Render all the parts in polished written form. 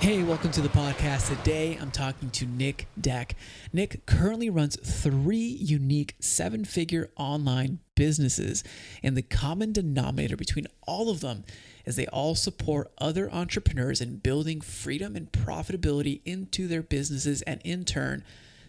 Hey, welcome to the podcast. Today I'm talking to Nick Deck. Nick currently runs 3 unique 7-figure online businesses, and the common denominator between all of them is they all support other entrepreneurs in building freedom and profitability into their businesses and in turn,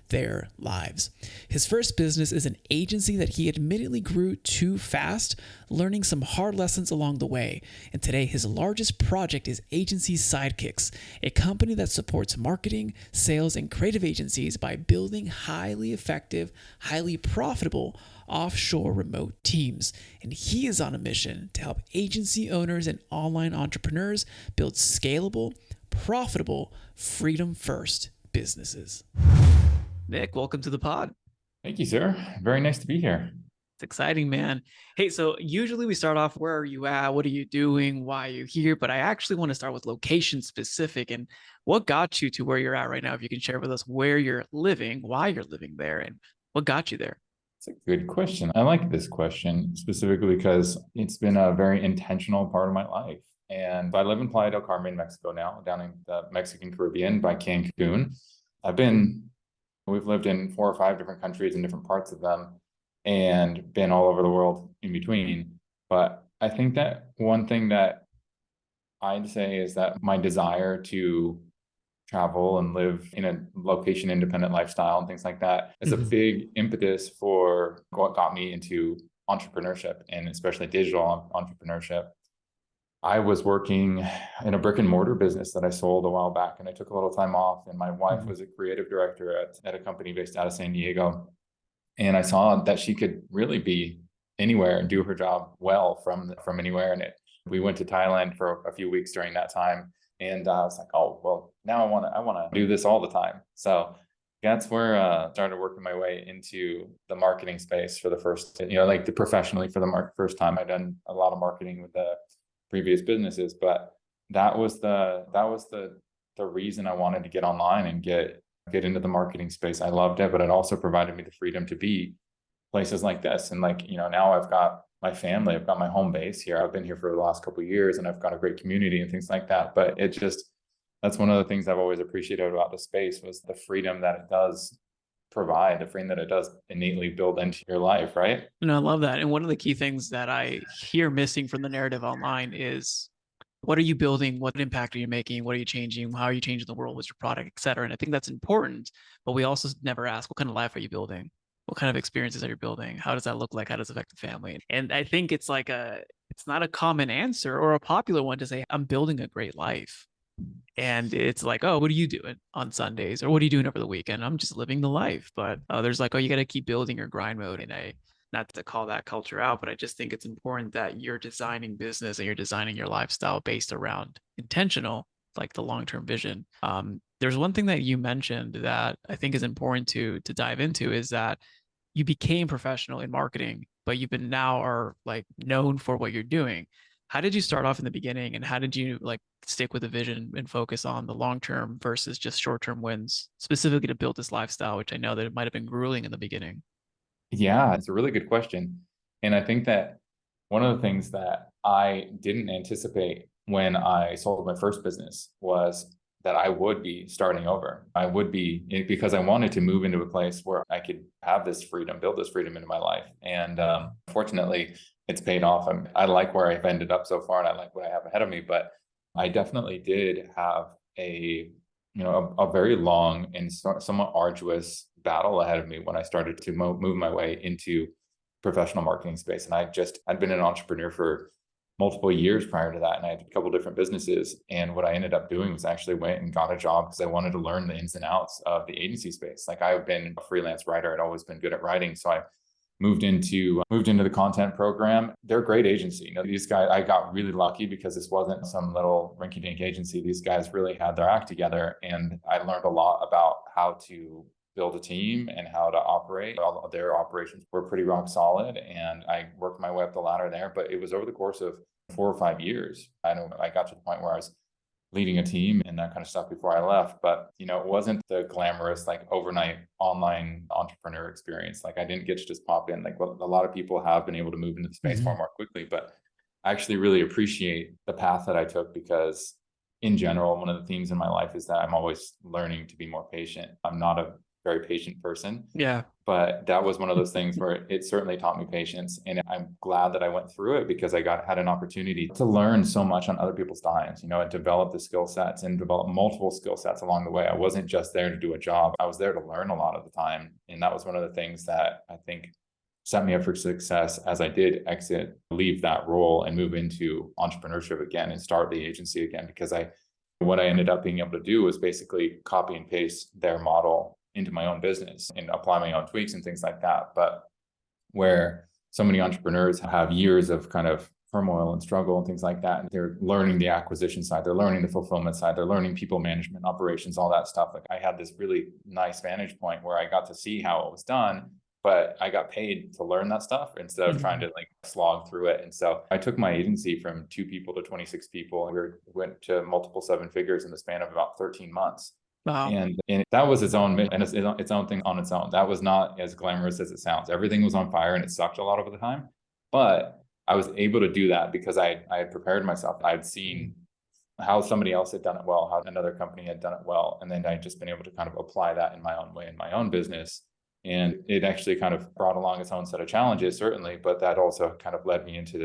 their lives. His first business is an agency that he admittedly grew too fast, learning some hard lessons along the way. And today, his largest project is agency Sidekicks, a company that supports marketing, sales, and creative agencies by building highly effective, highly profitable offshore remote teams. And he is on a mission to help agency owners and online entrepreneurs build scalable, profitable, freedom first businesses. Nick, welcome to the pod. Thank you, sir. Very nice to be here. It's exciting, man. Hey, so usually we start off, where are you at? What are you doing? Why are you here? But I actually want to start with location specific and what got you to where you're at right now. If you can share with us where you're living, why you're living there, and what got you there. It's a good question. I like this question specifically because it's been a very intentional part of my life. And I live in Playa del Carmen, Mexico now, down in the Mexican Caribbean by Cancun. We've lived in 4 or 5 different countries in different parts of them and been all over the world in between. But I think that one thing that I'd say is that my desire to travel and live in a location independent lifestyle and things like that is a big impetus for what got me into entrepreneurship, and especially digital entrepreneurship. I was working in a brick and mortar business that I sold a while back, and I took a little time off, and my wife was a creative director at a company based out of San Diego. And I saw that she could really be anywhere and do her job well from anywhere. And we went to Thailand for a few weeks during that time. And I was like, oh, well, now I want to do this all the time. So that's where I started working my way into the marketing space for the first, professionally for the first time. I'd done a lot of marketing with the previous businesses, but that was the reason I wanted to get online and get into the marketing space. I loved it, but it also provided me the freedom to be places like this. And now I've got my family, I've got my home base here. I've been here for the last couple of years and I've got a great community and things like that. But that's one of the things I've always appreciated about the space was the freedom that it does provide, the freedom that it does innately build into your life, right? And I love that. And one of the key things that I hear missing from the narrative online is what are you building? What impact are you making? What are you changing? How are you changing the world with your product, et cetera? And I think that's important, but we also never ask, what kind of life are you building? What kind of experiences are you building? How does that look like? How does it affect the family? And I think it's not a common answer or a popular one to say, I'm building a great life. And it's like, oh, what are you doing on Sundays? Or what are you doing over the weekend? I'm just living the life. But there's like, oh, you got to keep building your grind mode. And not to call that culture out, but I just think it's important that you're designing business and you're designing your lifestyle based around intentional, like the long-term vision. There's one thing that you mentioned that I think is important to dive into is that you became professional in marketing, but you've been now are like known for what you're doing. How did you start off in the beginning, and how did you like stick with the vision and focus on the long term versus just short term wins, specifically to build this lifestyle, which I know that it might have been grueling in the beginning? Yeah, it's a really good question. And I think that one of the things that I didn't anticipate when I sold my first business was that I would be starting over. I would be, because I wanted to move into a place where I could have this freedom, build this freedom into my life. And fortunately, it's paid off. I like where I've ended up so far, and I like what I have ahead of me. But I definitely did have a very long and somewhat arduous battle ahead of me when I started to move my way into professional marketing space. And I'd been an entrepreneur for multiple years prior to that. And I had a couple different businesses. And what I ended up doing was actually went and got a job because I wanted to learn the ins and outs of the agency space. Like I've been a freelance writer. I'd always been good at writing. So I moved into the content program. They're a great agency. These guys, I got really lucky because this wasn't some little rinky-dink agency. These guys really had their act together, and I learned a lot about how to build a team and how to operate. All of their operations were pretty rock solid, and I worked my way up the ladder there. But it was over the course of 4 or 5 years. I know I got to the point where I was leading a team and that kind of stuff before I left. But, it wasn't the glamorous, like overnight online entrepreneur experience. Like I didn't get to just pop in, like what a lot of people have been able to move into the space far more quickly. But I actually really appreciate the path that I took because in general, one of the themes in my life is that I'm always learning to be more patient. I'm not a very patient person, Yeah. but that was one of those things where it certainly taught me patience. And I'm glad that I went through it because I had an opportunity to learn so much on other people's times, and develop the skill sets and develop multiple skill sets along the way. I wasn't just there to do a job. I was there to learn a lot of the time. And that was one of the things that I think set me up for success as I did leave that role and move into entrepreneurship again and start the agency again, because what I ended up being able to do was basically copy and paste their model into my own business and apply my own tweaks and things like that. But where so many entrepreneurs have years of kind of turmoil and struggle and things like that, and they're learning the acquisition side, they're learning the fulfillment side, they're learning people management, operations, all that stuff. Like I had this really nice vantage point where I got to see how it was done, but I got paid to learn that stuff instead of trying to like slog through it. And so I took my agency from 2 people to 26 people. We went to multiple 7 figures in the span of about 13 months. Wow. And that was its own and its own thing on its own. That was not as glamorous as it sounds. Everything was on fire and it sucked a lot of the time. But I was able to do that because I had prepared myself. I'd seen how somebody else had done it well, how another company had done it well. And then I'd just been able to kind of apply that in my own way, in my own business. And it actually kind of brought along its own set of challenges, certainly, but that also kind of led me into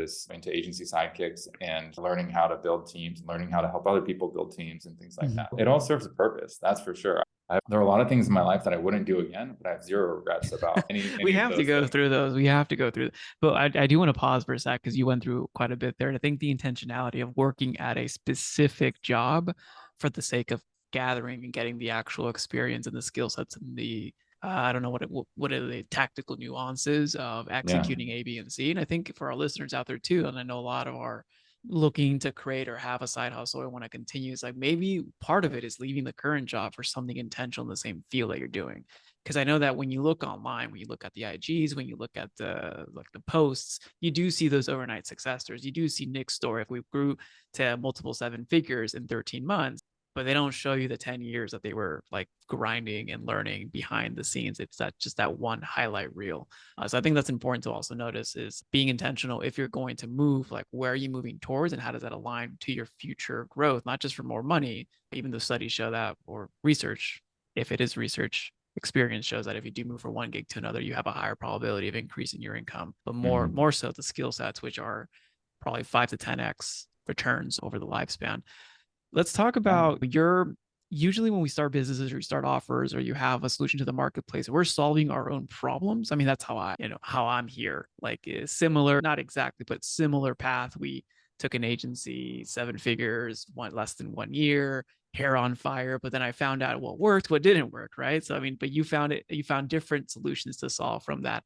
agency Sidekicks and learning how to build teams, learning how to help other people build teams and things like that. It all serves a purpose, that's for sure. There are a lot of things in my life that I wouldn't do again, but I have zero regrets about any We of have to those go things. through those. We have to go through. But I do want to pause for a sec because you went through quite a bit there. And I think the intentionality of working at a specific job for the sake of gathering and getting the actual experience and the skill sets and the I don't know what are the tactical nuances of Yeah. executing A, B, and C. And I think for our listeners out there too, and I know a lot of our looking to create or have a side hustle or want to continue, it's like maybe part of it is leaving the current job for something intentional in the same field that you're doing. Because I know that when you look online, when you look at the IGs, when you look at the posts, you do see those overnight success stories. You do see Nick's story. If we grew to multiple 7 figures in 13 months, but they don't show you the 10 years that they were like grinding and learning behind the scenes. It's just that one highlight reel. So I think that's important to also notice is being intentional. If you're going to move, like where are you moving towards and how does that align to your future growth, not just for more money, even though studies show that, or research, if it is research, experience shows that if you do move from one gig to another, you have a higher probability of increasing your income, but more so the skill sets, which are probably 5 to 10x returns over the lifespan. Let's talk about usually when we start businesses or you start offers or you have a solution to the marketplace, we're solving our own problems. I mean, that's how I'm here. Like similar, not exactly, but similar path. We took an agency, 7 figures, less than 1 year, hair on fire. But then I found out what worked, what didn't work, right? So I mean, but you found different solutions to solve from that.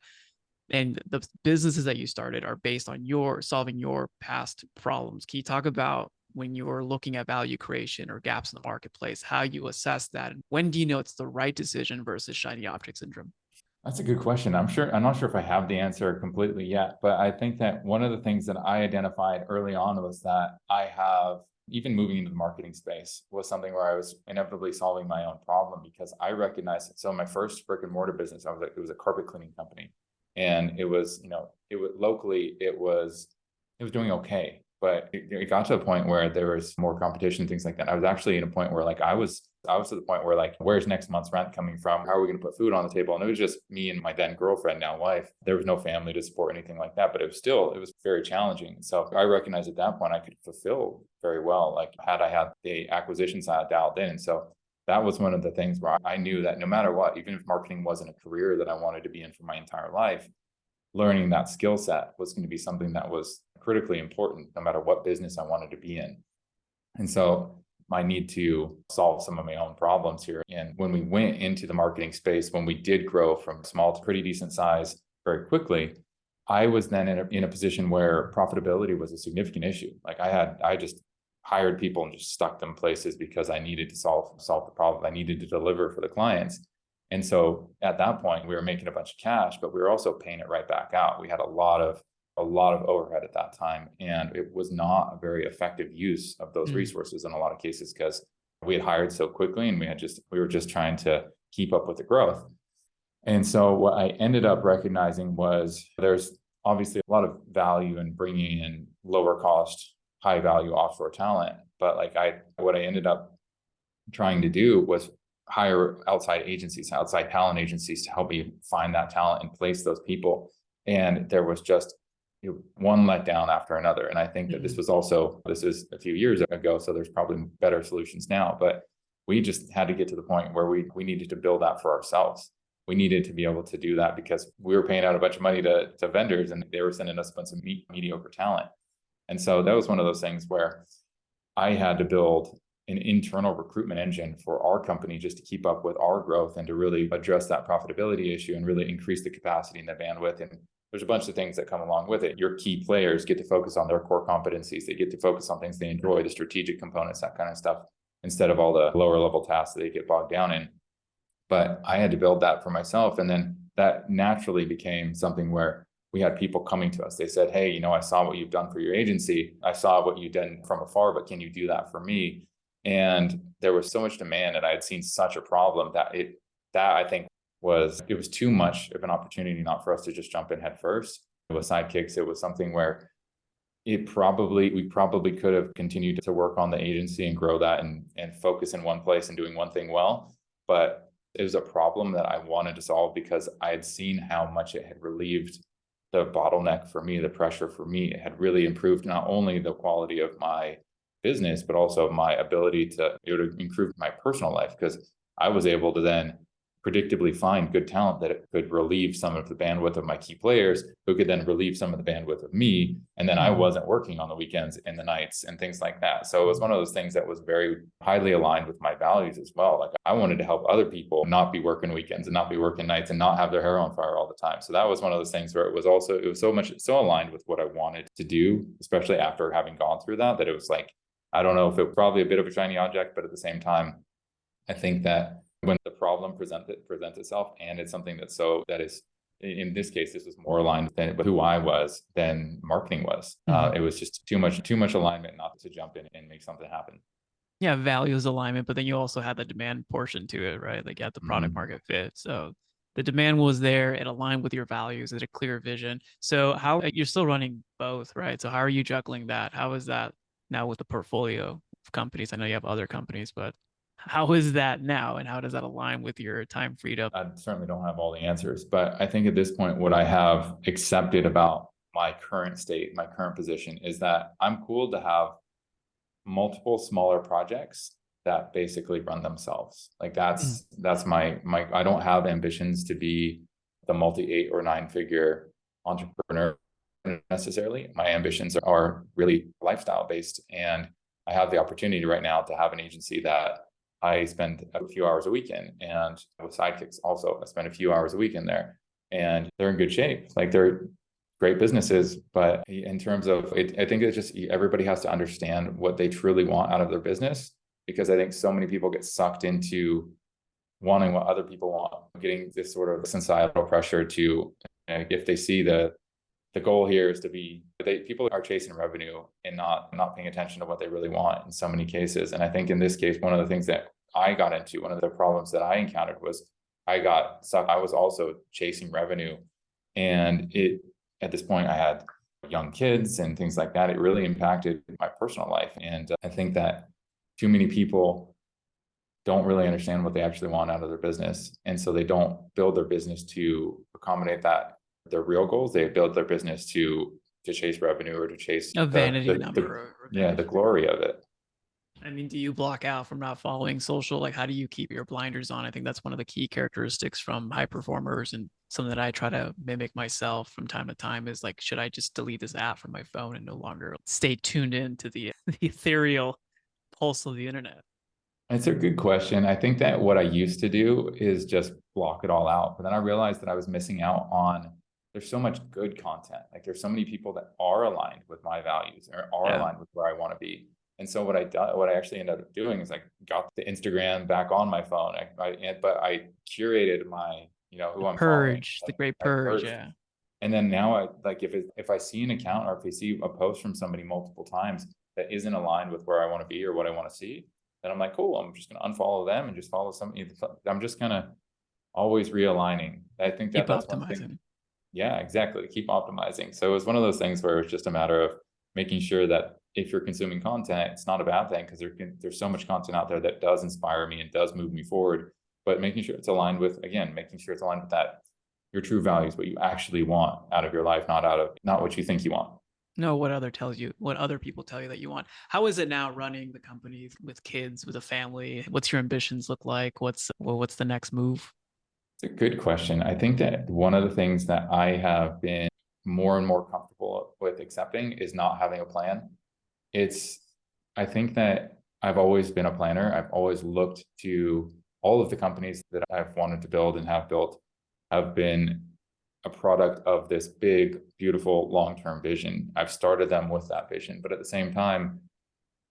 And the businesses that you started are based on solving your past problems. Can you talk about when you're looking at value creation or gaps in the marketplace, how you assess that? And when do you know it's the right decision versus shiny object syndrome? That's a good question. I'm not sure if I have the answer completely yet, but I think that one of the things that I identified early on was that even moving into the marketing space was something where I was inevitably solving my own problem because I recognized it. So my first brick and mortar business, it was a carpet cleaning company. And it was locally, it was doing okay. But it got to a point where there was more competition, things like that. I was actually in a point where like I was to the point where like, where's next month's rent coming from? How are we going to put food on the table? And it was just me and my then girlfriend, now wife. There was no family to support anything like that, but it was very challenging. So I recognized at that point I could fulfill very well, like had I had the acquisition side dialed in. So that was one of the things where I knew that no matter what, even if marketing wasn't a career that I wanted to be in for my entire life, learning that skill set was going to be something that was critically important no matter what business I wanted to be in. And so I need to solve some of my own problems here. And when we went into the marketing space, when we did grow from small to pretty decent size very quickly, I was then in a position where profitability was a significant issue. Like I just hired people and just stuck them places because I needed to solve the problem. I needed to deliver for the clients. And so at that point, we were making a bunch of cash, but we were also paying it right back out. We had a lot of overhead at that time. And it was not a very effective use of those resources in a lot of cases because we had hired so quickly and we were just trying to keep up with the growth. And so what I ended up recognizing was there's obviously a lot of value in bringing in lower cost high value offshore talent. But like what I ended up trying to do was hire outside agencies, outside talent agencies to help me find that talent and place those people. And there was just one letdown after another. And I think that this is a few years ago, so there's probably better solutions now, but we just had to get to the point where we needed to build that for ourselves. We needed to be able to do that because we were paying out a bunch of money to vendors and they were sending us a bunch of mediocre talent. And so that was one of those things where I had to build an internal recruitment engine for our company just to keep up with our growth and to really address that profitability issue and really increase the capacity and the bandwidth. And there's a bunch of things that come along with it. Your key players get to focus on their core competencies. They get to focus on things they enjoy, the strategic components, that kind of stuff, instead of all the lower level tasks that they get bogged down in. But I had to build that for myself. And then that naturally became something where we had people coming to us. They said, hey, I saw what you've done for your agency. I saw what you've done from afar, but can you do that for me? And there was so much demand, and I had seen such a problem that I think it was too much of an opportunity not for us to just jump in head first. With Sidekicks, it was something where we probably could have continued to work on the agency and grow that and focus in one place and doing one thing well. But it was a problem that I wanted to solve because I had seen how much it had relieved the bottleneck for me, the pressure for me. It had really improved not only the quality of my business, but also my ability to improve my personal life, because I was able to then predictably find good talent that it could relieve some of the bandwidth of my key players, who could then relieve some of the bandwidth of me. And then I wasn't working on the weekends and the nights and things like that. So it was one of those things that was very highly aligned with my values as well. Like I wanted to help other people not be working weekends and not be working nights and not have their hair on fire all the time. So that was one of those things where it was so aligned with what I wanted to do, especially after having gone through that it was like, I don't know if it was probably a bit of a shiny object, but at the same time, I think that when the problem presents itself, and it's something that is, in this case, this was more aligned with who I was than marketing was. It was just too much alignment not to jump in and make something happen. Yeah, values alignment, but then you also had the demand portion to it, right? Like you had the product market fit. So the demand was there, it aligned with your values, it had a clear vision. So how you're still running both, right? So how are you juggling that? How is that now with the portfolio of companies? I know you have other companies, but how is that now? And how does that align with your time freed up? I certainly don't have all the answers, but I think at this point, what I have accepted about my current state, my current position, is that I'm cool to have multiple smaller projects that basically run themselves. Like that's my I don't have ambitions to be the multi 8 or 9 figure entrepreneur necessarily. My ambitions are really lifestyle based, and I have the opportunity right now to have an agency that I spend a few hours a week in, and with Sidekicks also, I spend a few hours a week in there, and they're in good shape. Like they're great businesses, but in terms of it, I think it's just everybody has to understand what they truly want out of their business, because I think so many people get sucked into wanting what other people want, getting this sort of societal pressure to, if they see the goal here is to be, people are chasing revenue and not paying attention to what they really want in so many cases. And I think in this case, one of the things that I got into, one of the problems that I encountered was I got stuck. I was also chasing revenue, and at this point I had young kids and things like that. It really impacted my personal life. And I think that too many people don't really understand what they actually want out of their business. And so they don't build their business to accommodate that, their real goals. They build their business to chase revenue or to chase A vanity number. The glory of it. I mean, do you block out from not following social? Like, how do you keep your blinders on? I think that's one of the key characteristics from high performers, and something that I try to mimic myself from time to time is like, should I just delete this app from my phone and no longer stay tuned in to the ethereal pulse of the internet? It's a good question. I think that what I used to do is just block it all out. But then I realized that I was missing out on, there's so much good content. Like there's so many people that are aligned with my values or are aligned with where I want to be. And so what I actually ended up doing is I got the Instagram back on my phone. But I curated my, who I'm following. The great purge. Yeah. And then now if I see an account or if I see a post from somebody multiple times that isn't aligned with where I want to be or what I want to see, then I'm like, cool, I'm just going to unfollow them and just follow somebody. I'm just kind of always realigning. I think that's optimizing. one thing. Yeah, exactly. Keep optimizing. So it was one of those things where it's just a matter of making sure that if you're consuming content, it's not a bad thing, because there's so much content out there that does inspire me and does move me forward. But making sure it's aligned with, again, making sure it's aligned with that, your true values, what you actually want out of your life, not what you think you want. No, what other people tell you that you want. How is it now running the company with kids, with a family? What's your ambitions look like? What's the next move? It's a good question. I think that one of the things that I have been more and more comfortable with accepting is not having a plan. I think that I've always been a planner. I've always looked to all of the companies that I've wanted to build and have built have been a product of this big, beautiful, long-term vision. I've started them with that vision, but at the same time,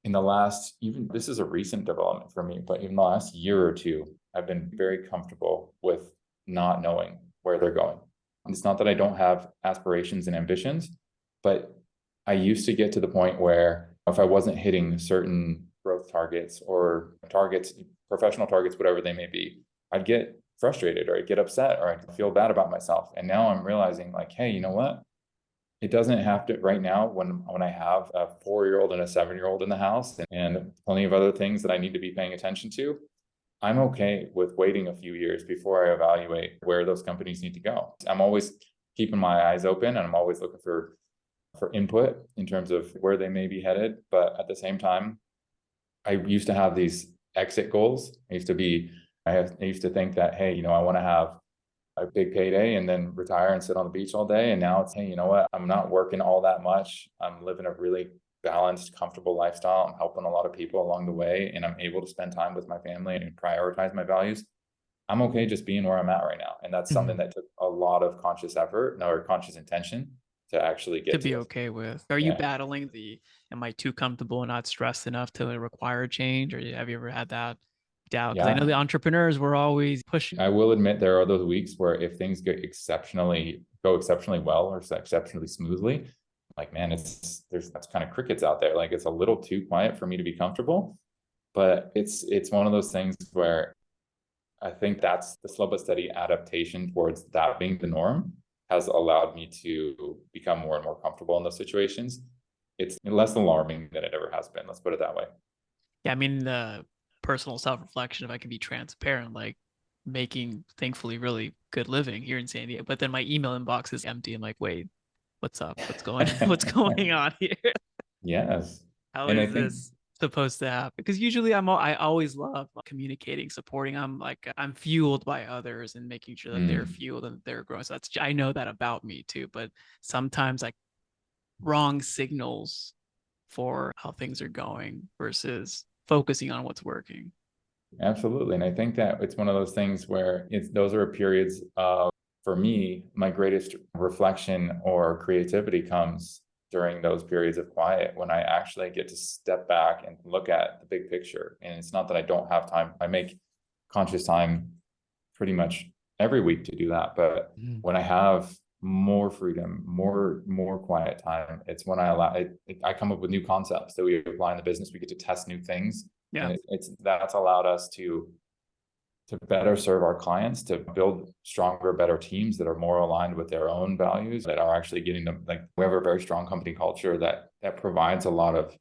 even this is a recent development for me, but in the last year or two, I've been very comfortable with not knowing where they're going. And it's not that I don't have aspirations and ambitions, but I used to get to the point where if I wasn't hitting certain growth targets or targets, professional targets, whatever they may be, I'd get frustrated or I'd get upset or I'd feel bad about myself. And now I'm realizing, like, hey, you know what? It doesn't have to right now when I have a 4-year-old and a 7-year-old in the house and plenty of other things that I need to be paying attention to. I'm okay with waiting a few years before I evaluate where those companies need to go. I'm always keeping my eyes open and I'm always looking for input in terms of where they may be headed. But at the same time, I used to have these exit goals. I used to think that, hey, I want to have a big payday and then retire and sit on the beach all day. And now it's, hey, you know what? I'm not working all that much. I'm living a really balanced, comfortable lifestyle. I'm helping a lot of people along the way, and I'm able to spend time with my family and prioritize my values. I'm okay just being where I'm at right now. And that's something that took a lot of conscious effort or conscious intention to actually get to be okay with. Are you Yeah. battling am I too comfortable and not stressed enough to require change? Or have you ever had that doubt? Because I know the Yeah. entrepreneurs were always pushing. I will admit there are those weeks where if things go exceptionally well or exceptionally smoothly, like, man, that's kind of crickets out there. Like, it's a little too quiet for me to be comfortable. But it's one of those things where I think that's the slow but steady adaptation towards that being the norm has allowed me to become more and more comfortable in those situations. It's less alarming than it ever has been. Let's put it that way. Yeah, I mean, the personal self-reflection, if I can be transparent, like making thankfully really good living here in San Diego, but then my email inbox is empty. I'm like, wait, what's up? What's going on here? Yes. How And I is think this supposed to happen? Because usually I always love communicating, supporting. I'm fueled by others and making sure that they're fueled and that they're growing. So I know that about me too, but sometimes like wrong signals for how things are going versus focusing on what's working. Absolutely. And I think that it's one of those things where those are periods of, for me, my greatest reflection or creativity comes during those periods of quiet when I actually get to step back and look at the big picture. And it's not that I don't have time. I make conscious time pretty much every week to do that. But when I have more freedom, more quiet time, it's when I come up with new concepts that we apply in the business. We get to test new things. Yeah. And that's allowed us to better serve our clients, to build stronger, better teams that are more aligned with their own values, that are actually getting them. Like, we have a very strong company culture that provides a lot of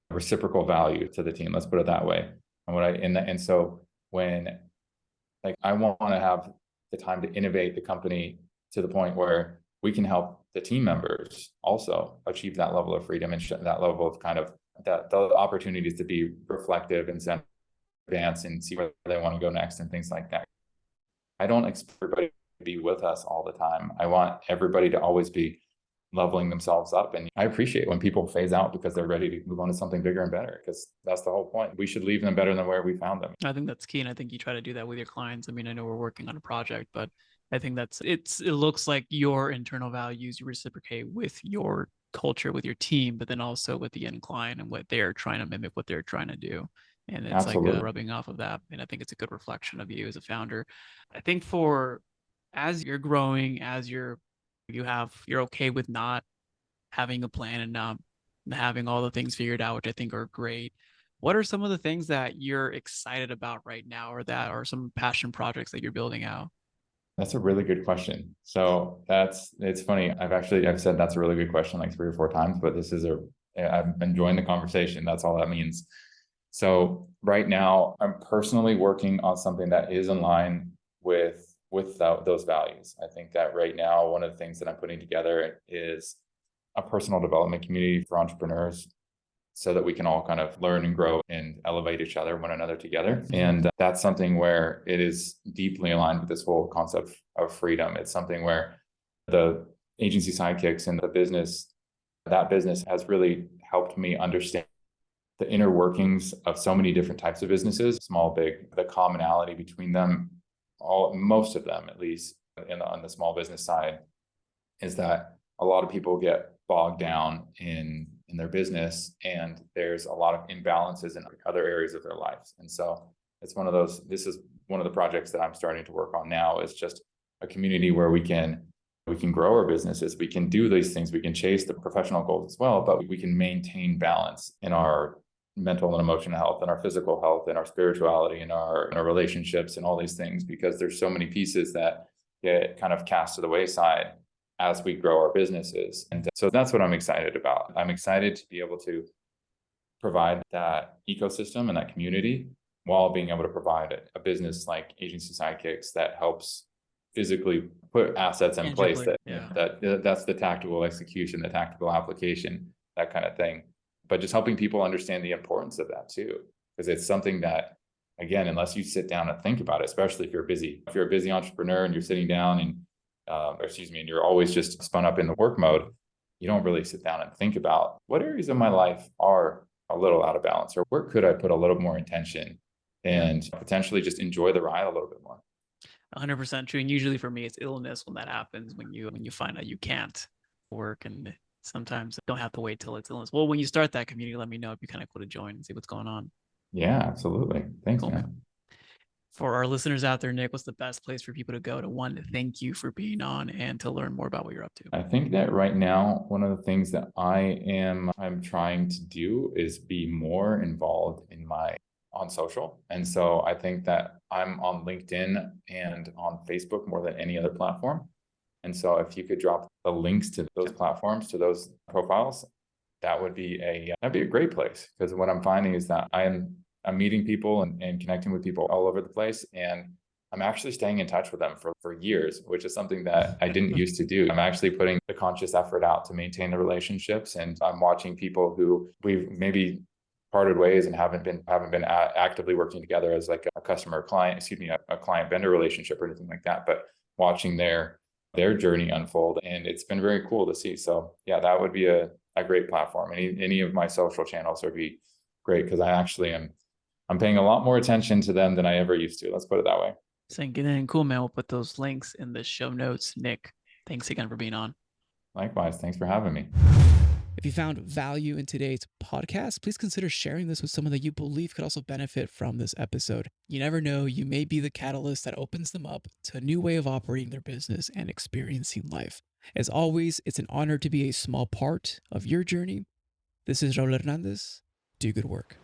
reciprocal value to the team. Let's put it that way. And so when, like, I want to have the time to innovate the company to the point where we can help the team members also achieve that level of freedom and that level of kind of the opportunities to be reflective and advance and see where they want to go next and things like that. I don't expect everybody to be with us all the time. I want everybody to always be leveling themselves up. And I appreciate when people phase out because they're ready to move on to something bigger and better, because that's the whole point. We should leave them better than where we found them. I think that's key. And I think you try to do that with your clients. I mean, I know we're working on a project, but I think it looks like your internal values, you reciprocate with your culture, with your team, but then also with the end client and what they're trying to mimic, what they're trying to do. And it's Absolutely. like rubbing off of that. And I think it's a good reflection of you as a founder. I think as you're growing, you're okay with not having a plan and not having all the things figured out, which I think are great. What are some of the things that you're excited about right now, or that are some passion projects that you're building out? That's a really good question. So it's funny. I've said that's a really good question like 3 or 4 times, but this is I'm enjoying the conversation. That's all that means. So right now, I'm personally working on something that is in line with those values. I think that right now, one of the things that I'm putting together is a personal development community for entrepreneurs so that we can all kind of learn and grow and elevate each other, one another together. And that's something where it is deeply aligned with this whole concept of freedom. It's something where the agency Sidekicks and the business, that business has really helped me understand the inner workings of so many different types of businesses, small, big, the commonality between them, most of them, at least on the small business side, is that a lot of people get bogged down in their business, and there's a lot of imbalances in other areas of their lives. And so it's one of those, this is one of the projects that I'm starting to work on now, is just a community where we can grow our businesses, we can do these things, we can chase the professional goals as well, but we can maintain balance in our mental and emotional health and our physical health and our spirituality and our relationships and all these things, because there's so many pieces that get kind of cast to the wayside as we grow our businesses. And so that's what I'm excited about. I'm excited to be able to provide that ecosystem and that community while being able to provide a business like Agency Sidekicks that helps physically put assets in place that's the tactical execution, the tactical application, that kind of thing. But just helping people understand the importance of that too, because it's something that, again, unless you sit down and think about it, especially if you're a busy entrepreneur and you're sitting down and and you're always just spun up in the work mode, you don't really sit down and think about what areas of my life are a little out of balance, or where could I put a little more intention and potentially just enjoy the ride a little bit more. 100% true. And usually for me, it's illness when that happens, when you find out you can't work, and sometimes don't have to wait till it's illness. Well, when you start that community, let me know if you kind of go to join and see what's going on. Yeah, absolutely. Thanks, Cool, man. For our listeners out there, Nick, what's the best place for people to go to, one, to thank you for being on, and to learn more about what you're up to? I think that right now, one of the things that I'm trying to do is be more involved on social. And so I think that I'm on LinkedIn and on Facebook more than any other platform. And so if you could drop the links to those platforms, to those profiles, that'd be a great place. Because what I'm finding is that I'm meeting people and connecting with people all over the place. And I'm actually staying in touch with them for years, which is something that I didn't used to do. I'm actually putting the conscious effort out to maintain the relationships. And I'm watching people who we've maybe parted ways and haven't been actively working together as like a customer client, a client vendor relationship or anything like that, but watching their journey unfold. And it's been very cool to see. So yeah, that would be a great platform. Any of my social channels would be great, because I'm paying a lot more attention to them than I ever used to. Let's put it that way. Thank you. Cool, man. We'll put those links in the show notes. Nick, thanks again for being on. Likewise. Thanks for having me. If you found value in today's podcast, please consider sharing this with someone that you believe could also benefit from this episode. You never know, you may be the catalyst that opens them up to a new way of operating their business and experiencing life. As always, it's an honor to be a small part of your journey. This is Raul Hernandez. Do good work.